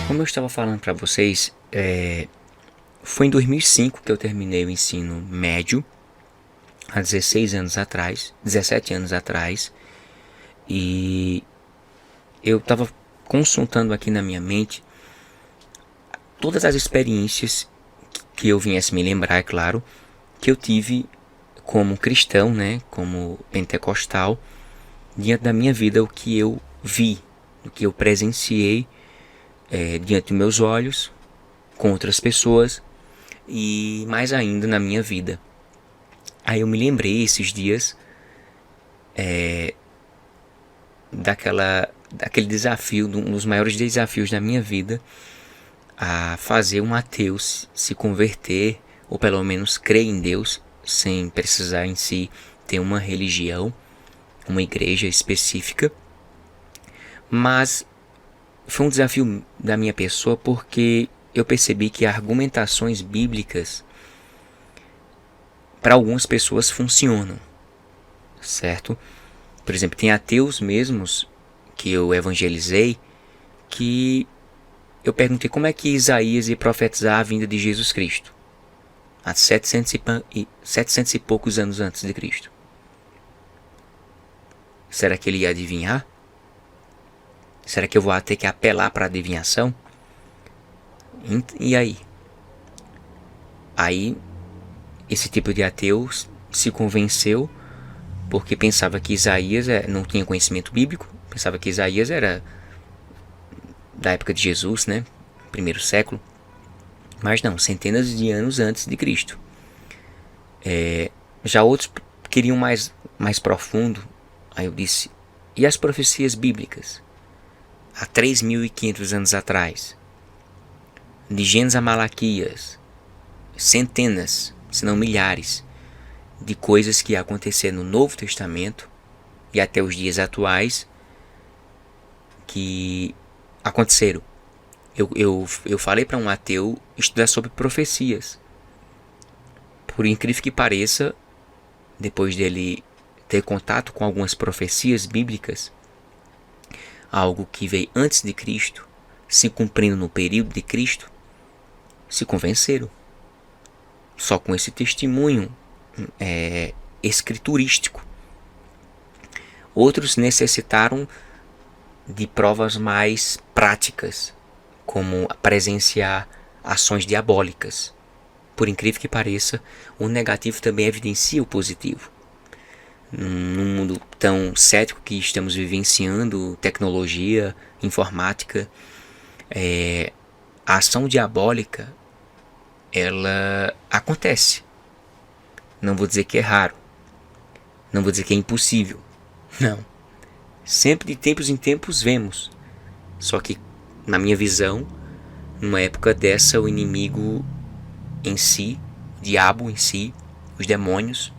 Como eu estava falando para vocês, foi em 2005 que eu terminei o ensino médio, há 16 anos atrás, 17 anos atrás, e eu estava consultando aqui na minha mente todas as experiências que eu viesse me lembrar, é claro, que eu tive como cristão, né, como pentecostal, diante da minha vida, o que eu vi, o que eu presenciei diante dos meus olhos, com outras pessoas e mais ainda na minha vida. Aí eu me lembrei esses dias daquele desafio, um dos maiores desafios da minha vida, a fazer um ateu se converter, ou pelo menos crer em Deus, sem precisar em si ter uma religião, uma igreja específica. Mas foi um desafio da minha pessoa porque eu percebi que argumentações bíblicas para algumas pessoas funcionam, certo? Por exemplo, tem ateus mesmos que eu evangelizei que eu perguntei como é que Isaías ia profetizar a vinda de Jesus Cristo há 700 e poucos anos antes de Cristo. Será que ele ia adivinhar? Será que eu vou ter que apelar para a adivinhação? E aí? Aí, esse tipo de ateu se convenceu porque pensava que Isaías não tinha conhecimento bíblico, pensava que Isaías era da época de Jesus, né? Primeiro século. Mas não, centenas de anos antes de Cristo. Já outros queriam mais profundo. Aí eu disse, e as profecias bíblicas? Há 3.500 anos atrás. De Gênesis a Malaquias. Centenas, se não milhares, de coisas que aconteceram no Novo Testamento e até os dias atuais que aconteceram. Eu falei para um ateu estudar sobre profecias. Por incrível que pareça, depois dele ter contato com algumas profecias bíblicas, algo que veio antes de Cristo, se cumprindo no período de Cristo, se convenceram. Só com esse testemunho escriturístico. Outros necessitaram de provas mais práticas, como presenciar ações diabólicas. Por incrível que pareça, o negativo também evidencia o positivo. Num mundo tão cético que estamos vivenciando, tecnologia, informática, a ação diabólica, ela acontece. Não vou dizer que é raro, não vou dizer que é impossível, não. Sempre de tempos em tempos vemos. Só que, na minha visão, numa época dessa, o inimigo em si, o diabo em si, os demônios,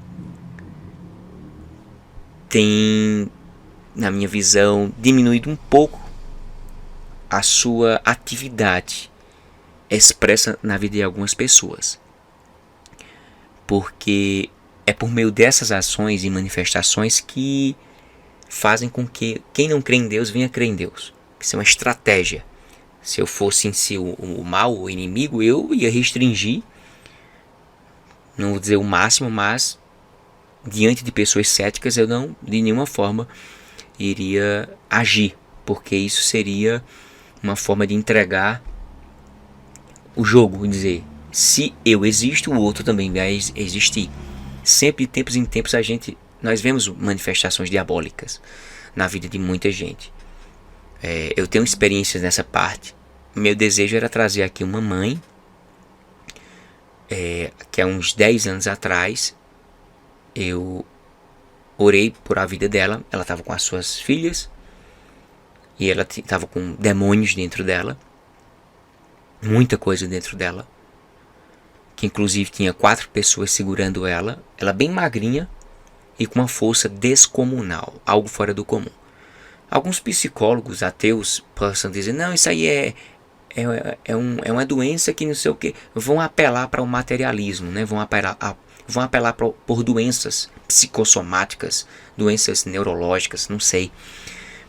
tem, na minha visão, diminuído um pouco a sua atividade expressa na vida de algumas pessoas. Porque é por meio dessas ações e manifestações que fazem com que quem não crê em Deus venha crer em Deus. Isso é uma estratégia. Se eu fosse em si o mal, o inimigo, eu ia restringir, não vou dizer o máximo, mas diante de pessoas céticas eu não, de nenhuma forma, iria agir, porque isso seria uma forma de entregar o jogo, dizer, se eu existo, o outro também vai existir. Sempre de tempos em tempos nós vemos manifestações diabólicas na vida de muita gente. Eu tenho experiências nessa parte. Meu desejo era trazer aqui uma mãe que há uns 10 anos atrás eu orei por a vida dela. Ela estava com as suas filhas e ela estava com demônios dentro dela, muita coisa dentro dela, que inclusive tinha 4 pessoas segurando ela bem magrinha e com uma força descomunal, algo fora do comum. Alguns psicólogos ateus possam dizer, não, isso aí é uma doença que não sei o que, vão apelar para o materialismo, né? Vão apelar por doenças psicossomáticas, doenças neurológicas, não sei,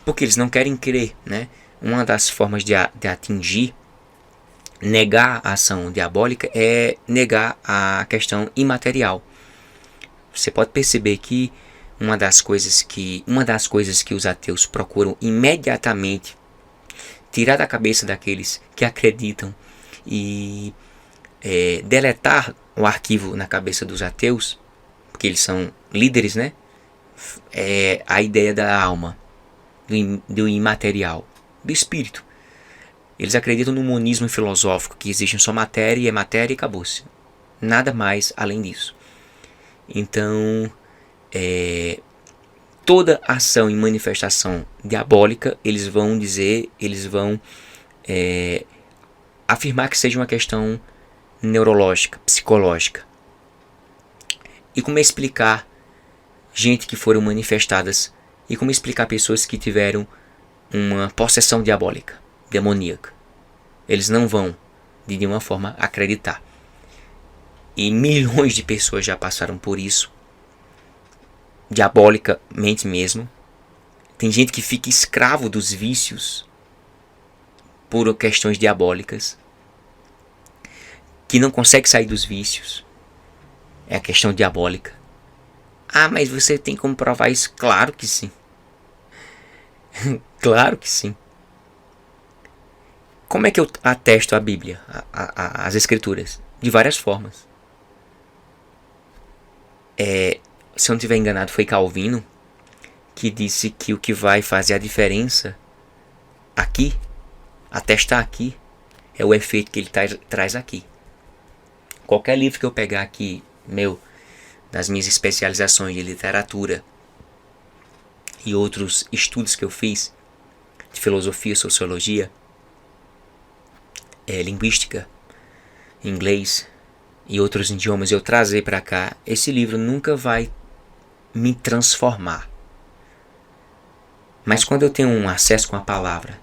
porque eles não querem crer, né? Uma das formas de atingir Negar a ação diabólica é negar a questão imaterial. Você pode perceber que uma das coisas que os ateus procuram imediatamente tirar da cabeça daqueles que acreditam e deletar o arquivo na cabeça dos ateus, porque eles são líderes, né? É a ideia da alma, do imaterial, do espírito. Eles acreditam no monismo filosófico, que existe só matéria e é matéria e acabou-se. Nada mais além disso. Então, toda ação e manifestação diabólica, eles vão afirmar que seja uma questão neurológica, psicológica. E como explicar gente que foram manifestadas, e como explicar pessoas que tiveram uma possessão diabólica, demoníaca. Eles não vão, de nenhuma forma, acreditar. E milhões de pessoas já passaram por isso, diabolicamente mesmo. Tem gente que fica escravo dos vícios por questões diabólicas, que não consegue sair dos vícios. É a questão diabólica. Ah, mas você tem como provar isso? Claro que sim. Claro que sim. Como é que eu atesto a Bíblia, as Escrituras? De várias formas. Se eu não estiver enganado, foi Calvino que disse que o que vai fazer a diferença aqui, atestar aqui, é o efeito que ele traz aqui. Qualquer livro que eu pegar aqui, das minhas especializações de literatura e outros estudos que eu fiz, de filosofia, sociologia, linguística, inglês e outros idiomas, eu trazer para cá, esse livro nunca vai me transformar. Mas quando eu tenho um acesso com a palavra,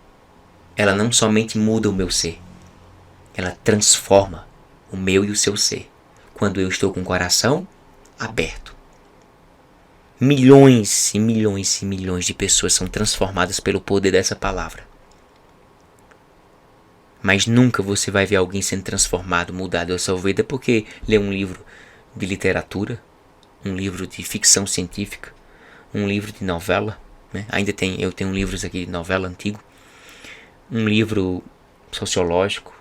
ela não somente muda o meu ser, ela transforma o meu e o seu ser. Quando eu estou com o coração aberto. Milhões e milhões e milhões de pessoas são transformadas pelo poder dessa palavra. Mas nunca você vai ver alguém sendo transformado, mudado a sua vida porque lê um livro de literatura, um livro de ficção científica, um livro de novela, né? Eu tenho livros aqui de novela antigo, um livro sociológico,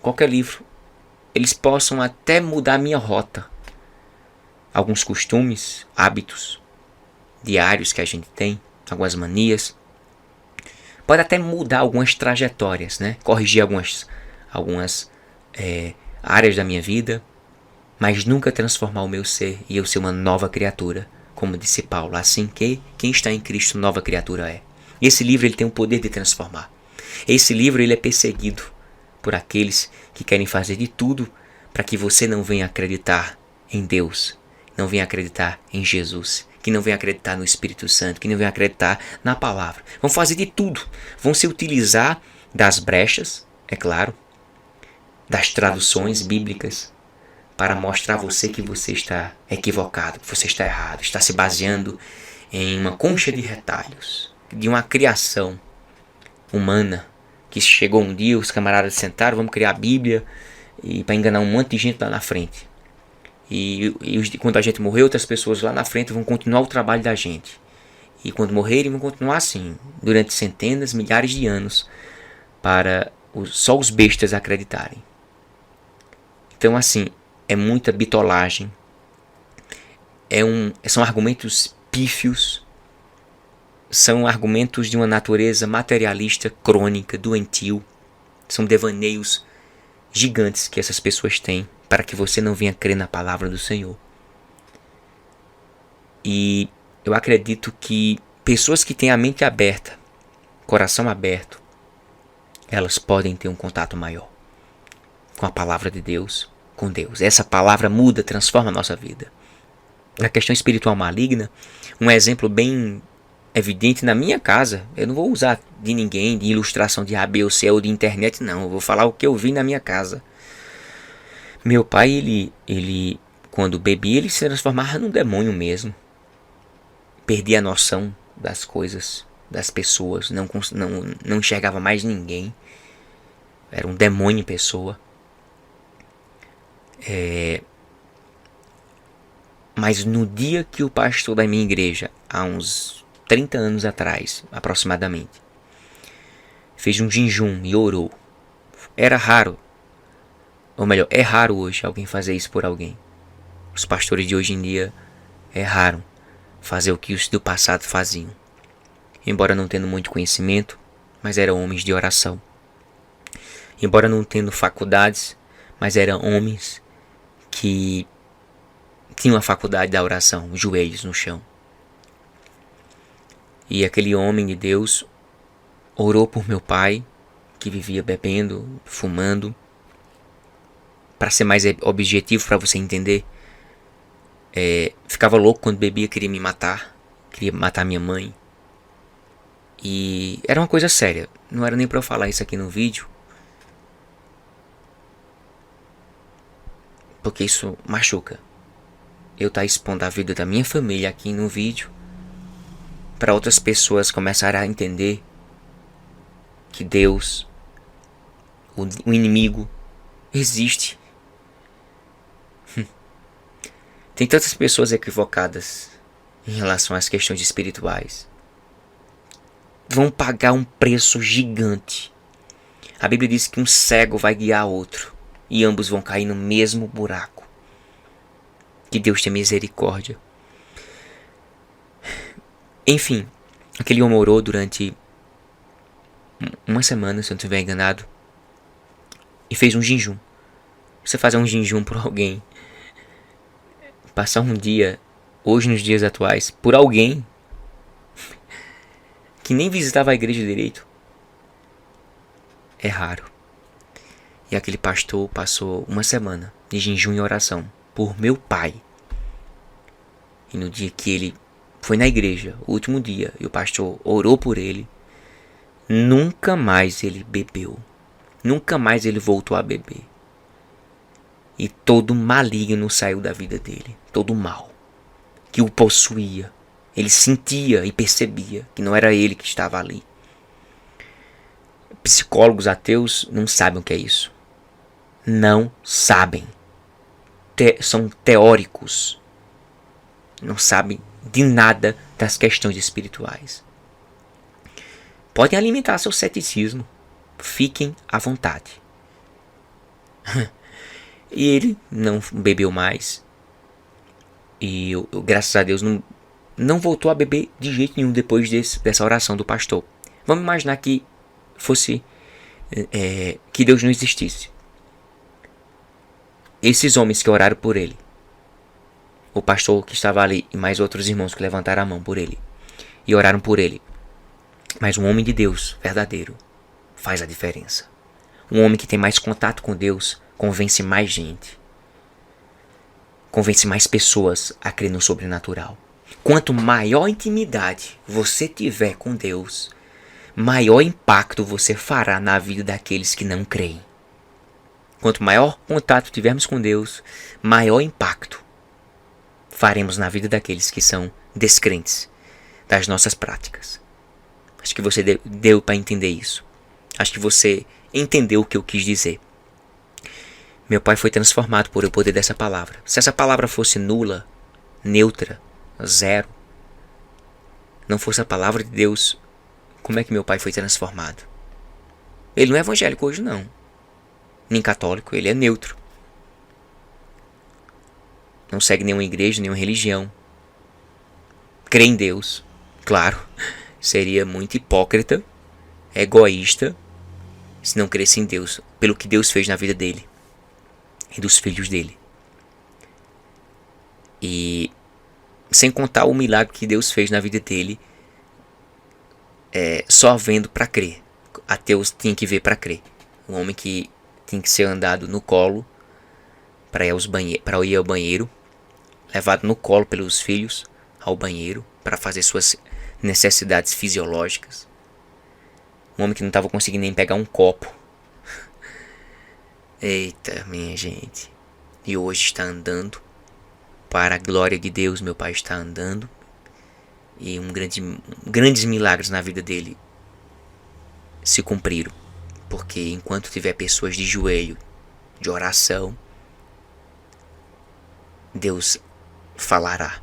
qualquer livro. Eles possam até mudar a minha rota. Alguns costumes, hábitos diários que a gente tem, algumas manias. Pode até mudar algumas trajetórias, né? Corrigir algumas áreas da minha vida, mas nunca transformar o meu ser e eu ser uma nova criatura, como disse Paulo. Assim que quem está em Cristo, nova criatura é. E esse livro ele tem o poder de transformar. Esse livro ele é perseguido por aqueles que querem fazer de tudo para que você não venha acreditar em Deus, não venha acreditar em Jesus, que não venha acreditar no Espírito Santo, que não venha acreditar na palavra. Vão fazer de tudo. Vão se utilizar das brechas, é claro, das traduções bíblicas, para mostrar a você que você está equivocado, que você está errado, está se baseando em uma concha de retalhos, de uma criação humana, que chegou um dia, os camaradas sentaram, vamos criar a Bíblia, e para enganar um monte de gente lá na frente. E quando a gente morrer, outras pessoas lá na frente vão continuar o trabalho da gente. E quando morrerem, vão continuar assim, durante centenas, milhares de anos, para só os bestas acreditarem. Então, assim, é muita bitolagem. São argumentos pífios. São argumentos de uma natureza materialista, crônica, doentio. São devaneios gigantes que essas pessoas têm para que você não venha crer na palavra do Senhor. E eu acredito que pessoas que têm a mente aberta, coração aberto, elas podem ter um contato maior com a palavra de Deus, com Deus. Essa palavra muda, transforma a nossa vida. Na questão espiritual maligna, um exemplo bem evidente na minha casa, eu não vou usar de ninguém, de ilustração de A, B ou C ou de internet, não. Eu vou falar o que eu vi na minha casa. Meu pai, ele quando bebia, ele se transformava num demônio mesmo. Perdia a noção das coisas, das pessoas, não enxergava mais ninguém. Era um demônio em pessoa. Mas no dia que o pastor da minha igreja, há uns 30 anos atrás, aproximadamente, fez um jejum e orou. Era raro, ou melhor, é raro hoje alguém fazer isso por alguém. Os pastores de hoje em dia é raro fazer o que os do passado faziam. Embora não tendo muito conhecimento, mas eram homens de oração. Embora não tendo faculdades, mas eram homens que tinham a faculdade da oração, joelhos no chão. E aquele homem de Deus orou por meu pai, que vivia bebendo, fumando. Para ser mais objetivo, para você entender, ficava louco quando bebia, queria me matar, queria matar minha mãe. E era uma coisa séria, não era nem para eu falar isso aqui no vídeo, porque isso machuca. Eu estar expondo a vida da minha família aqui no vídeo, para outras pessoas começarem a entender que Deus, o inimigo, existe. Tem tantas pessoas equivocadas em relação às questões espirituais. Vão pagar um preço gigante. A Bíblia diz que um cego vai guiar outro, e ambos vão cair no mesmo buraco. Que Deus tenha misericórdia. Enfim, aquele homem orou durante uma semana, se eu não estiver enganado, e fez um jejum. Você fazer um jejum por alguém, passar um dia, hoje nos dias atuais, por alguém que nem visitava a igreja direito, é raro. E aquele pastor passou uma semana de jejum e oração por meu pai. E no dia que ele foi na igreja, o último dia, e o pastor orou por ele, nunca mais ele bebeu. Nunca mais ele voltou a beber. E todo maligno saiu da vida dele. Todo mal que o possuía. Ele sentia e percebia que não era ele que estava ali. Psicólogos ateus não sabem o que é isso. Não sabem. São teóricos. Não sabem de nada das questões espirituais. Podem alimentar seu ceticismo. Fiquem à vontade. E ele não bebeu mais. E eu, graças a Deus, não voltou a beber de jeito nenhum depois dessa oração do pastor. Vamos imaginar que fosse que Deus não existisse. Esses homens que oraram por ele, o pastor que estava ali e mais outros irmãos que levantaram a mão por ele e oraram por ele. Mas um homem de Deus verdadeiro faz a diferença. Um homem que tem mais contato com Deus convence mais gente. Convence mais pessoas a crer no sobrenatural. Quanto maior intimidade você tiver com Deus, maior impacto você fará na vida daqueles que não creem. Quanto maior contato tivermos com Deus, maior impacto faremos na vida daqueles que são descrentes das nossas práticas. Acho que você deu para entender isso. Acho que você entendeu o que eu quis dizer. Meu pai foi transformado por o poder dessa palavra. Se essa palavra fosse nula, neutra, zero, não fosse a palavra de Deus, como é que meu pai foi transformado? Ele não é evangélico hoje, não. Nem católico, ele é neutro. Não segue nenhuma igreja, nenhuma religião. Crê em Deus. Claro, seria muito hipócrita, egoísta, se não cresce em Deus, pelo que Deus fez na vida dele e dos filhos dele. E sem contar o milagre que Deus fez na vida dele, só vendo para crer. Ateus tinha que ver para crer. Um homem que tinha que ser andado no colo para ir ao banheiro, levado no colo pelos filhos ao banheiro para fazer suas necessidades fisiológicas. Um homem que não estava conseguindo nem pegar um copo. Eita, minha gente. E hoje está andando. Para a glória de Deus, meu pai está andando. E grandes milagres na vida dele se cumpriram. Porque enquanto tiver pessoas de joelho, de oração, Deus falará.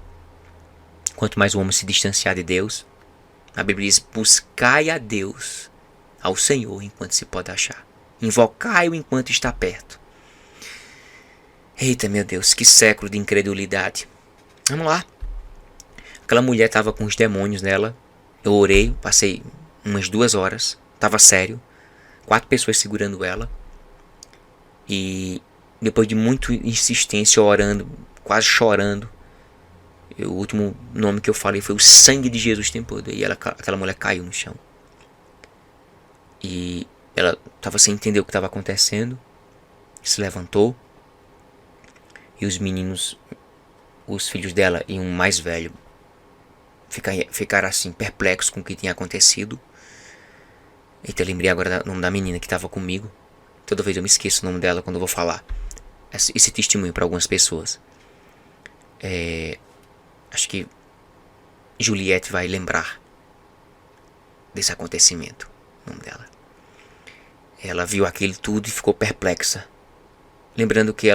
Quanto mais o homem se distanciar de Deus, a Bíblia diz: buscai a Deus, ao Senhor, enquanto se pode achar. Invocai-o enquanto está perto. Eita, meu Deus, que século de incredulidade. Vamos lá. Aquela mulher estava com os demônios nela. Eu orei, passei umas 2 horas. Estava sério. 4 pessoas segurando ela. E depois de muita insistência, orando, quase chorando, o último nome que eu falei foi: o sangue de Jesus tem poder. E aquela mulher caiu no chão. E ela estava sem entender o que estava acontecendo. Se levantou. E os meninos, os filhos dela e um mais velho, ficaram assim, perplexos com o que tinha acontecido. Eita, eu lembrei agora do nome da menina que estava comigo. Toda vez eu me esqueço o nome dela quando eu vou falar esse testemunho para algumas pessoas. Acho que Juliette vai lembrar desse acontecimento. O nome dela. Ela viu aquilo tudo e ficou perplexa. Lembrando que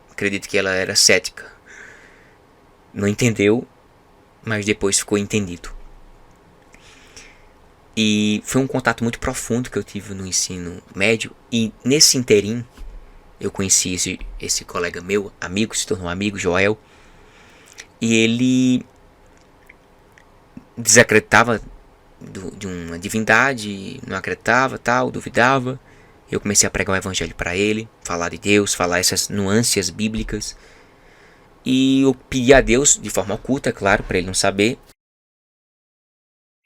acredito que ela era cética. Não entendeu, mas depois ficou entendido. E foi um contato muito profundo que eu tive no ensino médio. E nesse interim, eu conheci esse colega meu, amigo, se tornou amigo, Joel. E ele desacreditava de uma divindade, não acreditava, tal, duvidava. Eu comecei a pregar o evangelho para ele, falar de Deus, falar essas nuances bíblicas. E eu pedi a Deus, de forma oculta, claro, para ele não saber.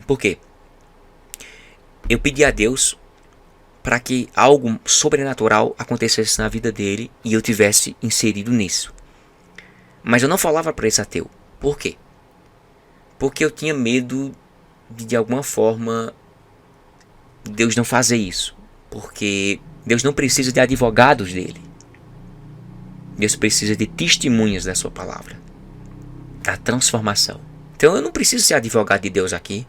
Por quê? Eu pedi a Deus para que algo sobrenatural acontecesse na vida dele e eu tivesse inserido nisso. Mas eu não falava para esse ateu. Por quê? Porque eu tinha medo de alguma forma, Deus não fazer isso. Porque Deus não precisa de advogados dele. Deus precisa de testemunhas da sua palavra. Da transformação. Então eu não preciso ser advogado de Deus aqui.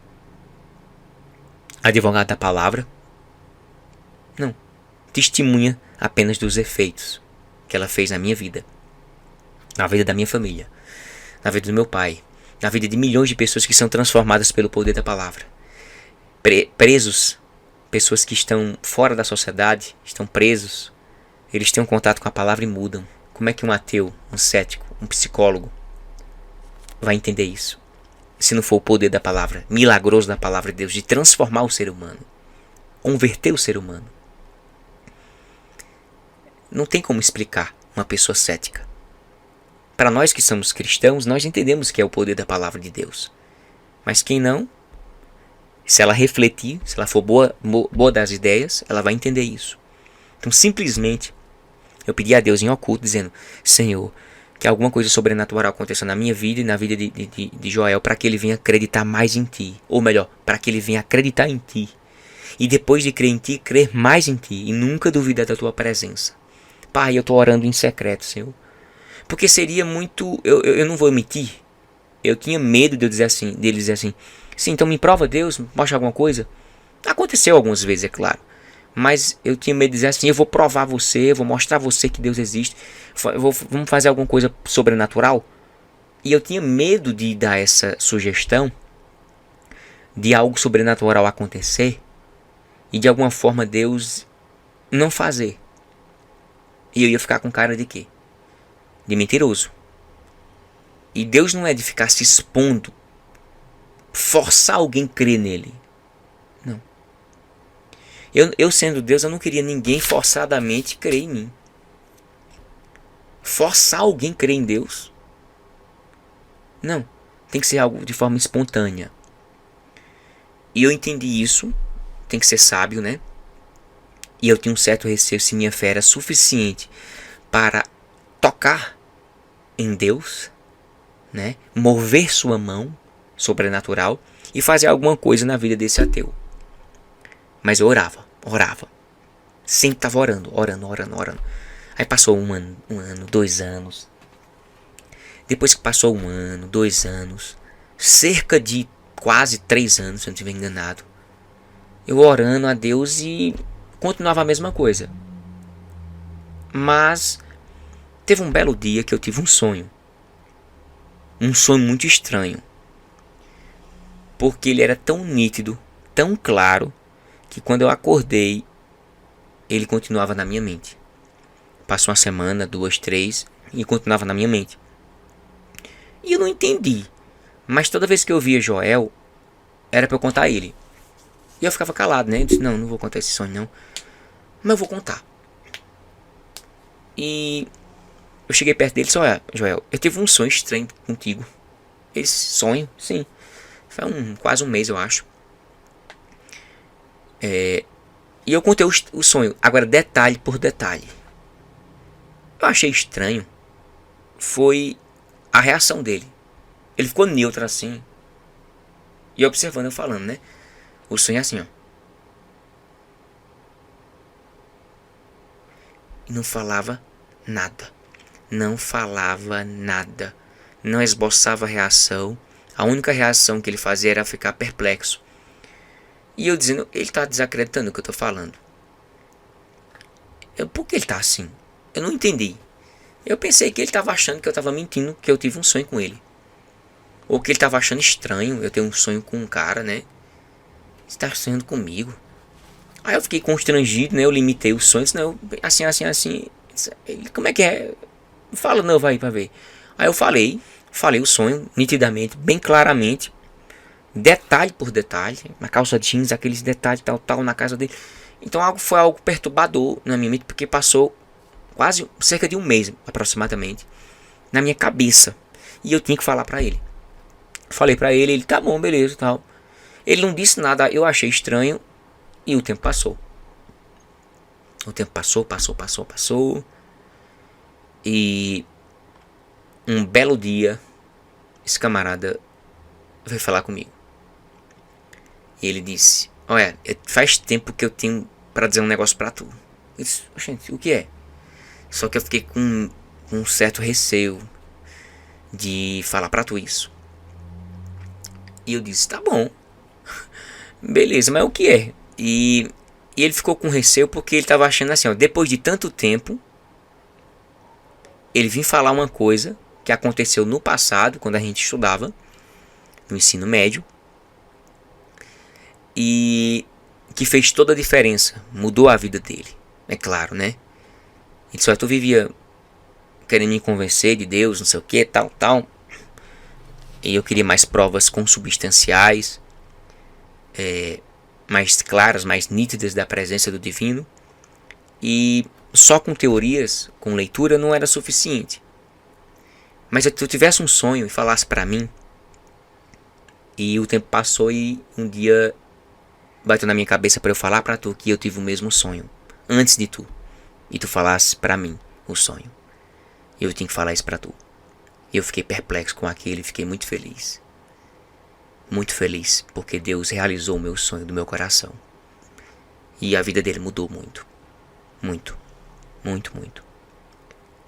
Advogado da palavra. Não. Testemunha apenas dos efeitos que ela fez na minha vida. Na vida da minha família. Na vida do meu pai. Na vida de milhões de pessoas que são transformadas pelo poder da palavra. Presos. Pessoas que estão fora da sociedade. Estão presos. Eles têm um contato com a palavra e mudam. Como é que um ateu, um cético, um psicólogo vai entender isso? Se não for o poder da palavra, milagroso da palavra de Deus, de transformar o ser humano. Converter o ser humano. Não tem como explicar uma pessoa cética. Para nós que somos cristãos, nós entendemos que é o poder da palavra de Deus. Mas quem não, se ela refletir, se ela for boa das ideias, ela vai entender isso. Então simplesmente eu pedi a Deus em oculto, dizendo: Senhor, que alguma coisa sobrenatural aconteça na minha vida e na vida de Joel, para que ele venha acreditar mais em Ti. Ou melhor, para que ele venha acreditar em Ti. E depois de crer em Ti, crer mais em Ti. E nunca duvidar da Tua presença. Pai, eu estou orando em secreto, Senhor. Porque seria muito... Eu não vou mentir. Eu tinha medo de dele dizer assim: sim, então me prova, Deus, mostra alguma coisa. Aconteceu algumas vezes, é claro. Mas eu tinha medo de dizer assim: eu vou provar você, eu vou mostrar a você que Deus existe. Vamos fazer alguma coisa sobrenatural? E eu tinha medo de dar essa sugestão de algo sobrenatural acontecer e de alguma forma Deus não fazer. E eu ia ficar com cara de quê? De mentiroso. E Deus não é de ficar se expondo, forçar alguém a crer nele. Não. Eu sendo Deus, eu não queria ninguém forçadamente crer em mim. Forçar alguém a crer em Deus? Não. Tem que ser algo de forma espontânea. E eu entendi isso. Tem que ser sábio, né? E eu tinha um certo receio se minha fé era suficiente para tocar em Deus, né? Mover sua mão sobrenatural e fazer alguma coisa na vida desse ateu. Mas eu orava. Sempre estava orando. Aí passou um ano, 2 anos. Depois que passou 1 ano, 2 anos, cerca de quase 3 anos, se eu não estiver enganado, eu orando a Deus e continuava a mesma coisa. Mas teve um belo dia que eu tive um sonho. um sonho muito estranho, porque ele era tão nítido, tão claro, que quando eu acordei, ele continuava na minha mente. Passou uma semana, 2, 3, e continuava na minha mente. E eu não entendi, mas toda vez que eu via Joel, era pra eu contar a ele. E eu ficava calado, né? Eu disse, não vou contar esse sonho não, mas eu vou contar. E eu cheguei perto dele e disse, olha, Joel, eu tive um sonho estranho contigo. Esse sonho, sim, foi quase um mês, eu acho. E eu contei o sonho, agora detalhe por detalhe. Eu achei estranho foi a reação dele. Ele ficou neutro assim, e observando eu falando, né? O sonho é assim, ó. E não falava nada. Não falava nada. Não esboçava reação. A única reação que ele fazia era ficar perplexo. E eu dizendo, ele tá desacreditando o que eu tô falando. Por que ele tá assim? Eu não entendi. Eu pensei que ele tava achando que eu tava mentindo, que eu tive um sonho com ele. Ou que ele tava achando estranho eu ter um sonho com um cara, né? Você tá sonhando comigo? Aí eu fiquei constrangido, né? Eu limitei os sonhos, não, assim. Ele, como é que é? Fala, não, vai pra ver. Aí eu falei o sonho, nitidamente, bem claramente, detalhe por detalhe, na calça jeans, aqueles detalhes tal, na casa dele. Então foi algo perturbador na minha mente, porque passou quase cerca de um mês, aproximadamente, na minha cabeça. E eu tinha que falar pra ele. Falei pra ele, ele, tá bom, beleza, tal. Ele não disse nada, eu achei estranho, e o tempo passou. O tempo passou. E um belo dia, esse camarada veio falar comigo. E ele disse, olha, faz tempo que eu tenho pra dizer um negócio pra tu. Eu disse, gente, o que é? Só que eu fiquei com um certo receio de falar pra tu isso. E eu disse, tá bom. Beleza, mas o que é? E ele ficou com receio porque ele tava achando assim, ó, depois de tanto tempo, ele vinha falar uma coisa que aconteceu no passado, quando a gente estudava, no ensino médio, e que fez toda a diferença, mudou a vida dele, é claro, né? Ele só tu vivia querendo me convencer de Deus, não sei o que, tal. E eu queria mais provas consubstanciais, mais claras, mais nítidas da presença do divino. E só com teorias, com leitura, não era suficiente. Mas se tu tivesse um sonho e falasse pra mim, e o tempo passou e um dia bateu na minha cabeça pra eu falar pra tu que eu tive o mesmo sonho, antes de tu, e tu falasse pra mim o sonho, eu tinha que falar isso pra tu. Eu fiquei perplexo com aquilo e fiquei muito feliz. Muito feliz, porque Deus realizou o meu sonho do meu coração. E a vida dele mudou muito. Muito.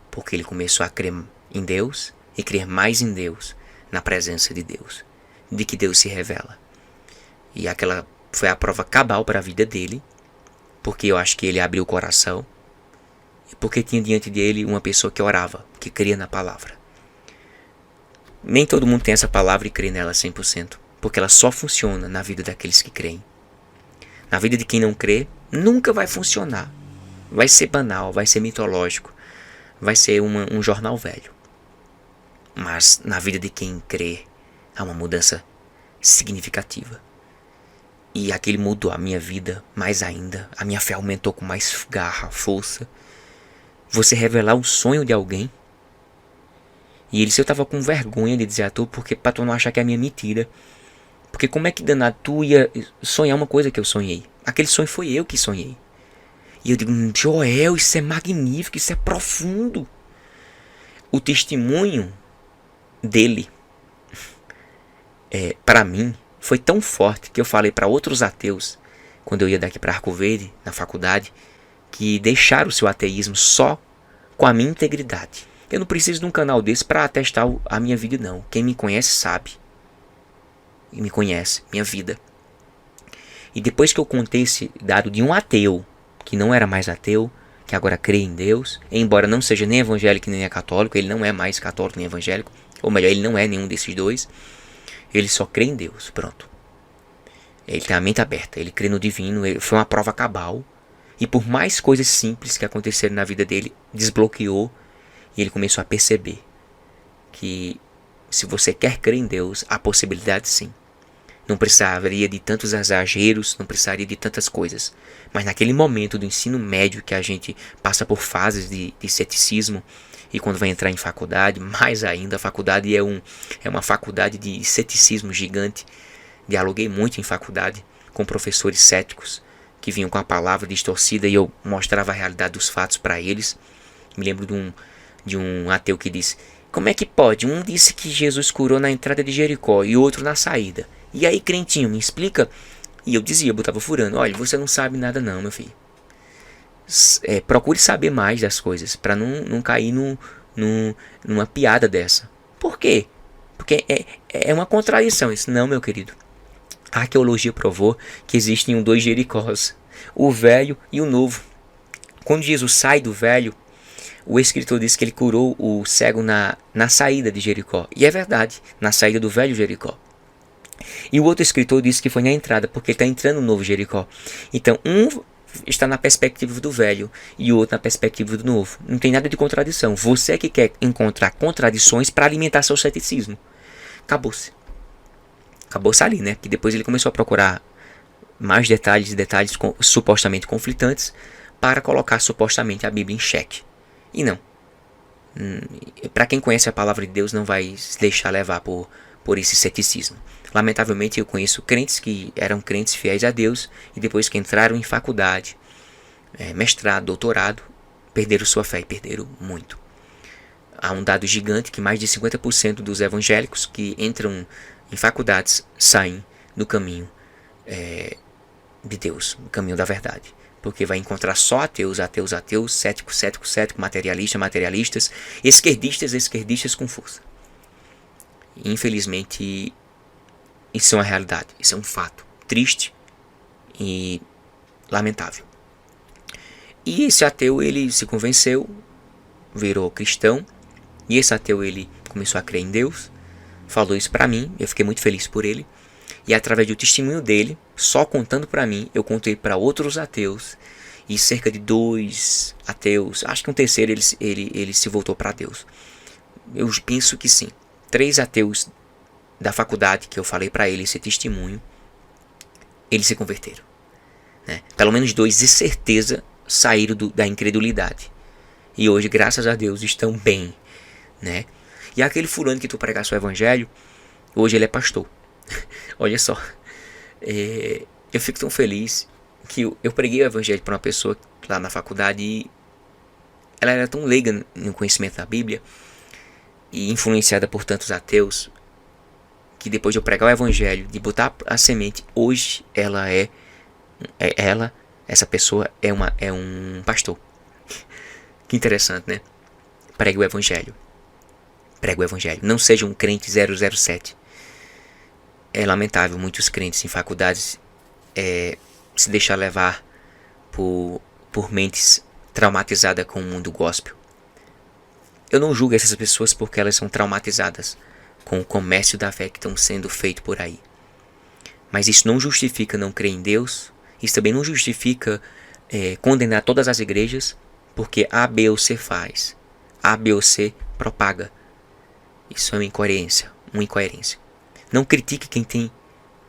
Porque ele começou a crer em Deus e crer mais em Deus, na presença de Deus, de que Deus se revela. E aquela foi a prova cabal para a vida dele, porque eu acho que ele abriu o coração e porque tinha diante dele uma pessoa que orava, que cria na palavra. Nem todo mundo tem essa palavra e crê nela 100%, porque ela só funciona na vida daqueles que creem. Na vida de quem não crê, nunca vai funcionar. Vai ser banal, vai ser mitológico, vai ser um jornal velho. Mas na vida de quem crê, há uma mudança significativa. E aquele mudou a minha vida mais ainda. A minha fé aumentou com mais garra, força. Você revelar o sonho de alguém. E ele disse, eu tava com vergonha de dizer a tu, porque pra tu não achar que é minha mentira. Porque como é que danado tu ia sonhar uma coisa que eu sonhei? Aquele sonho foi eu que sonhei. E eu digo, Joel, isso é magnífico, isso é profundo. O testemunho dele, para mim, foi tão forte que eu falei para outros ateus, quando eu ia daqui para Arco Verde, na faculdade, que deixaram o seu ateísmo só com a minha integridade. Eu não preciso de um canal desse para atestar a minha vida, não. Quem me conhece sabe. E me conhece, minha vida. E depois que eu contei esse dado de um ateu, que não era mais ateu, que agora crê em Deus, embora não seja nem evangélico nem católico, ele não é mais católico nem evangélico, Ou melhor, ele não é nenhum desses dois. Ele só crê em Deus, pronto. Ele tem a mente aberta, ele crê no divino, foi uma prova cabal. E por mais coisas simples que aconteceram na vida dele, desbloqueou e ele começou a perceber que se você quer crer em Deus, há possibilidade sim. Não precisaria de tantos exageros, não precisaria de tantas coisas. Mas naquele momento do ensino médio que a gente passa por fases de ceticismo, e quando vai entrar em faculdade, mais ainda, a faculdade é uma faculdade de ceticismo gigante. Dialoguei muito em faculdade com professores céticos que vinham com a palavra distorcida e eu mostrava a realidade dos fatos para eles. Me lembro de um ateu que disse: como é que pode? Um disse que Jesus curou na entrada de Jericó e o outro na saída. E aí, crentinho, me explica? E eu dizia, eu botava furando: olha, você não sabe nada não, meu filho. Procure saber mais das coisas, para não cair numa piada dessa. Por quê? Porque é uma contradição isso. Não, meu querido. A arqueologia provou que existem dois Jericós, o velho e o novo. Quando Jesus sai do velho, o escritor diz que ele curou o cego na saída de Jericó. E é verdade, na saída do velho Jericó. E o outro escritor diz que foi na entrada, porque ele está entrando no novo Jericó. Então, um está na perspectiva do velho e o outro na perspectiva do novo. Não tem nada de contradição. Você que quer encontrar contradições para alimentar seu ceticismo. Acabou-se. Acabou-se ali, né? Que depois ele começou a procurar mais detalhes supostamente conflitantes para colocar supostamente a Bíblia em xeque. E não. Para quem conhece a palavra de Deus, não vai se deixar levar por esse ceticismo. Lamentavelmente, eu conheço crentes que eram crentes fiéis a Deus e depois que entraram em faculdade, mestrado, doutorado, perderam sua fé e perderam muito. Há um dado gigante que mais de 50% dos evangélicos que entram em faculdades saem do caminho de Deus, no caminho da verdade. Porque vai encontrar só ateus, céticos, materialistas, esquerdistas com força. Infelizmente, isso é uma realidade, isso é um fato triste e lamentável. E esse ateu, ele se convenceu, virou cristão, e esse ateu, ele começou a crer em Deus, falou isso pra mim, eu fiquei muito feliz por ele, e através do testemunho dele, só contando pra mim, eu contei para outros ateus, e cerca de 2 ateus, acho que um terceiro ele se voltou para Deus. Eu penso que sim. 3 ateus da faculdade que eu falei para ele esse testemunho, eles se converteram, né? Pelo menos 2 de certeza saíram da incredulidade e hoje, graças a Deus, estão bem, né? E aquele fulano que tu pregasse o evangelho, hoje ele é pastor. Olha só, eu fico tão feliz que eu preguei o evangelho para uma pessoa lá na faculdade e ela era tão leiga no conhecimento da Bíblia e influenciada por tantos ateus, que depois de eu pregar o evangelho, de botar a semente, hoje essa pessoa é um pastor. Que interessante, né? Pregue o evangelho. Não seja um crente 007. É lamentável muitos crentes em faculdades se deixar levar por mentes traumatizadas com o mundo gospel. Eu não julgo essas pessoas porque elas são traumatizadas com o comércio da fé que estão sendo feito por aí. Mas isso não justifica não crer em Deus. Isso também não justifica condenar todas as igrejas porque A, B ou C faz. A, B ou C propaga. Isso é uma incoerência. Não critique quem tem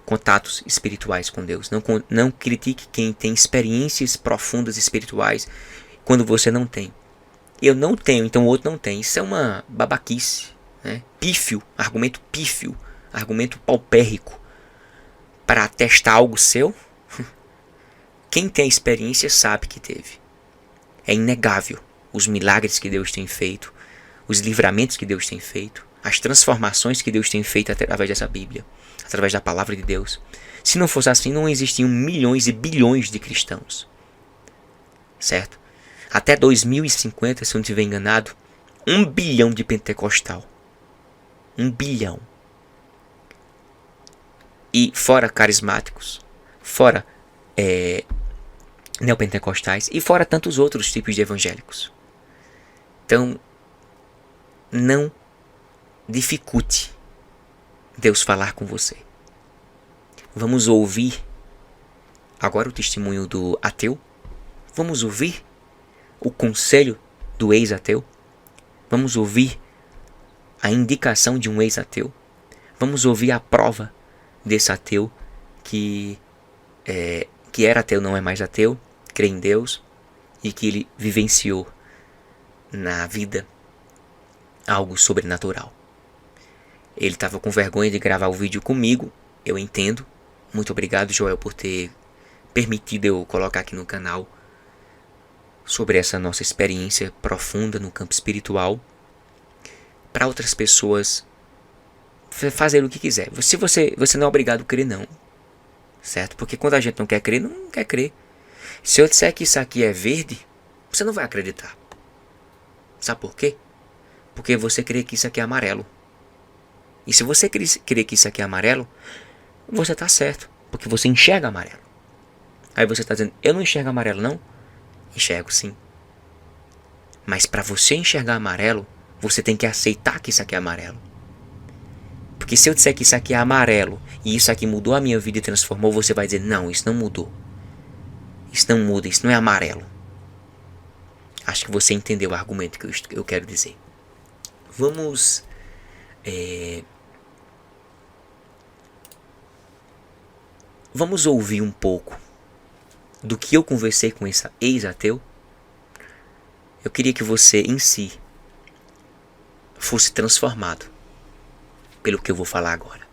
contatos espirituais com Deus. Não critique quem tem experiências profundas espirituais quando você não tem. Eu não tenho, então o outro não tem. Isso é uma babaquice, né? Argumento pífio, argumento paupérrico para testar algo seu. Quem tem experiência sabe que teve. É inegável os milagres que Deus tem feito, os livramentos que Deus tem feito, as transformações que Deus tem feito através dessa Bíblia, através da palavra de Deus. Se não fosse assim, não existiam milhões e bilhões de cristãos. Certo? Até 2050, se eu não estiver enganado, 1 bilhão de pentecostal. 1 bilhão. E fora carismáticos, fora neopentecostais e fora tantos outros tipos de evangélicos. Então, não dificulte Deus falar com você. Vamos ouvir agora o testemunho do ateu. Vamos ouvir o conselho do ex-ateu. Vamos ouvir a indicação de um ex-ateu. Vamos ouvir a prova desse ateu que era ateu, não é mais ateu, crê em Deus e que ele vivenciou na vida algo sobrenatural. Ele estava com vergonha de gravar o vídeo comigo, eu entendo. Muito obrigado, Joel, por ter permitido eu colocar aqui no canal sobre essa nossa experiência profunda no campo espiritual, para outras pessoas fazerem o que quiser. Se você não é obrigado a crer, não, certo? Porque quando a gente não quer crer, não quer crer. Se eu disser que isso aqui é verde, você não vai acreditar. Sabe por quê? Porque você crê que isso aqui é amarelo. E se você crê que isso aqui é amarelo, você está certo, porque você enxerga amarelo. Aí você está dizendo, eu não enxergo amarelo, não? Enxergo sim. Mas para você enxergar amarelo, você tem que aceitar que isso aqui é amarelo. Porque se eu disser que isso aqui é amarelo e isso aqui mudou a minha vida e transformou, você vai dizer, não, isso não mudou. Isso não muda, isso não é amarelo. Acho que você entendeu o argumento que eu quero dizer. Vamos ouvir um pouco do que eu conversei com esse ex-ateu. Eu queria que você em si fosse transformado pelo que eu vou falar agora.